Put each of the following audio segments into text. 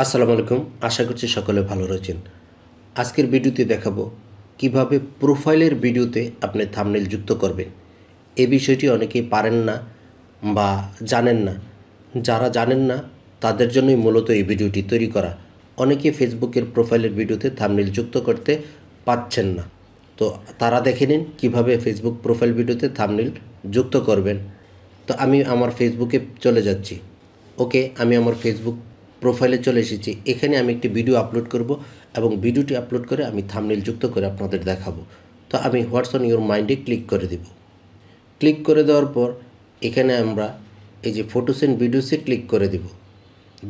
আসসালামু আলাইকুম। আশা করছি সকলে ভালো রয়েছেন। আজকের ভিডিওতে দেখাবো কিভাবে প্রোফাইলের ভিডিওতে আপনি থাম্বনেল যুক্ত করবেন। এই বিষয়টি অনেকেই পারেন না বা জানেন না। যারা জানেন না তাদের জন্যই মূলত এই ভিডিওটি তৈরি করা। অনেকে ফেসবুকের প্রোফাইলের ভিডিওতে থাম্বনেল যুক্ত করতে পারছেন না। তো তারা দেখে নিন কীভাবে ফেসবুক প্রোফাইল ভিডিওতে থাম্বনেল যুক্ত করবেন। তো আমি আমার ফেসবুকে চলে যাচ্ছি। ওকে, আমি আমার ফেসবুক প্রোফাইলে চলে এসেছি। এখানে আমি একটি ভিডিও আপলোড করব এবং ভিডিওটি আপলোড করে আমি থাম্বনেল যুক্ত করে আপনাদের দেখাবো। তো আমি হোয়াটস অন ইউর মাইন্ডে ক্লিক করে দেব। ক্লিক করে দেওয়ার পর এখানে আমরা এই যে ফটোস এন্ড ভিডিওসে ক্লিক করে দেব।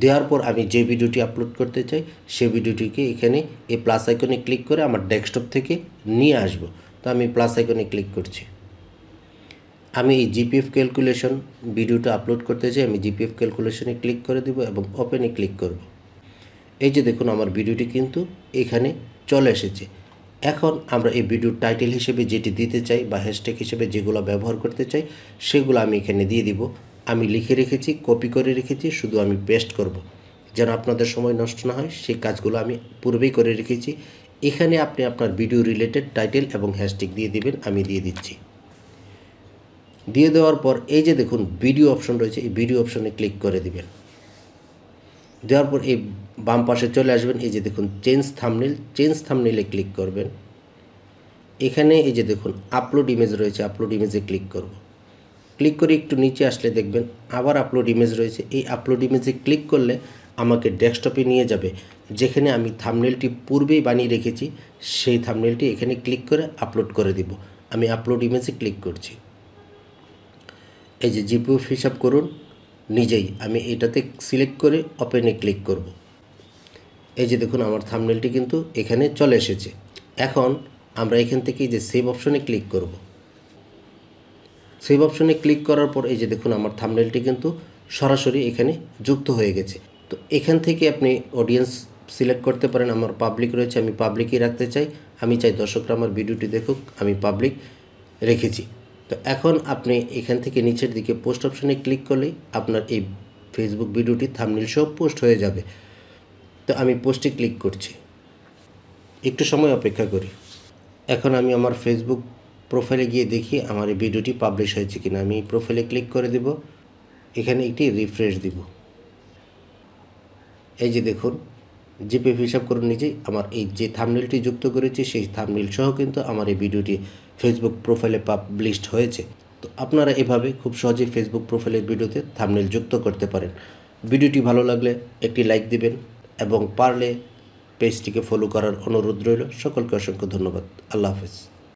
দেওয়ার পর আমি যে ভিডিওটি আপলোড করতে চাই সেই ভিডিওটিকে এখানে এই প্লাস আইকনে ক্লিক করে আমার ডেস্কটপ থেকে নিয়ে আসব। তো আমি প্লাস আইকনে ক্লিক করছি। আমি এই জিপিএফ ক্যালকুলেশন ভিডিওটা আপলোড করতে চাই। আমি জিপিএফ ক্যালকুলেশনে ক্লিক করে দেব এবং ওপেনে ক্লিক করব। এই যে দেখুন আমার ভিডিওটি কিন্তু এখানে চলে এসেছে। এখন আমরা এই ভিডিওর টাইটেল হিসেবে যেটি দিতে চাই বা হ্যাশট্যাগ হিসেবে যেগুলো ব্যবহার করতে চাই সেগুলো আমি এখানে দিয়ে দিব। আমি লিখে রেখেছি, কপি করে রেখেছি, শুধু আমি পেস্ট করব। যেন আপনাদের সময় নষ্ট না হয় সেই কাজগুলো আমি পূর্বেই করে রেখেছি। এখানে আপনি আপনার ভিডিও রিলেটেড টাইটেল এবং হ্যাশট্যাগ দিয়ে দিবেন। আমি দিয়ে দিচ্ছি। দিয়ে দেওয়ার পর এই যে দেখুন ভিডিও অপশন রয়েছে, এই ভিডিও অপশনে ক্লিক করে দিবেন। দেওয়ার পর এই বাম পাশে চলে আসবেন। এই যে দেখুন চেঞ্জ থাম্বনেলে ক্লিক করবেন। এখানে এই যে দেখুন আপলোড ইমেজ রয়েছে, আপলোড ইমেজে ক্লিক করব। ক্লিক করে একটু নিচে আসলে দেখবেন আবার আপলোড ইমেজ রয়েছে। এই আপলোড ইমেজে ক্লিক করলে আমাকে ডেস্কটপে নিয়ে যাবে, যেখানে আমি থাম্বনেলটি পূর্বেই বানিয়ে রেখেছি সেই থাম্বনেলটি এখানে ক্লিক করে আপলোড করে দিব। আমি আপলোড ইমেজে ক্লিক করছি। এই যে জিপিএফ হিসাব করুন নিজেই, আমি এটাতে সিলেক্ট করে ওপেনে ক্লিক করব। এই যে দেখুন আমার থাম্বনেলটি কিন্তু এখানে চলে এসেছে। এখন আমরা এখান থেকে যে সেভ অপশনে ক্লিক করব। সেভ অপশনে ক্লিক করার পর এই যে দেখুন আমার থাম্বনেলটি কিন্তু সরাসরি এখানে যুক্ত হয়ে গেছে। তো এখান থেকে আপনি অডিয়েন্স সিলেক্ট করতে পারেন। আমার পাবলিক রয়েছে, আমি পাবলিকই রাখতে চাই। আমি চাই দর্শকরা আমার ভিডিওটি দেখুক, আমি পাবলিক রেখেছি। তো এখন আপনি এখান থেকে নিচের দিকে পোস্ট অপশনে ক্লিক করলেই আপনার এই ফেসবুক ভিডিওটি থাম্বনেল সহ পোস্ট হয়ে যাবে। তো আমি পোস্টে ক্লিক করছি, একটু সময় অপেক্ষা করি। এখন আমি আমার ফেসবুক প্রোফাইলে গিয়ে দেখি আমার এই ভিডিওটি পাবলিশ হয়েছে কিনা। আমি প্রোফাইলে ক্লিক করে দেব, এখানে একটি রিফ্রেশ দিব। এই যে দেখুন জিপিএফ হিসাব করুন নিজেই, আমার এই যে থাম্বনেলটি যুক্ত করেছি সেই থাম্বনেল সহ কিন্তু আমার এই ভিডিওটি ফেসবুক প্রোফাইলে পাবলিশড হয়েছে। তো আপনারা এভাবে খুব সহজেই ফেসবুক প্রোফাইলের ভিডিওতে থাম্বনেল যুক্ত করতে পারেন। ভিডিওটি ভালো লাগলে একটি লাইক দিবেন এবং পারলে পেজটিকে ফলো করার অনুরোধ রইল। সকলকে অসংখ্য ধন্যবাদ। আল্লাহ হাফেজ।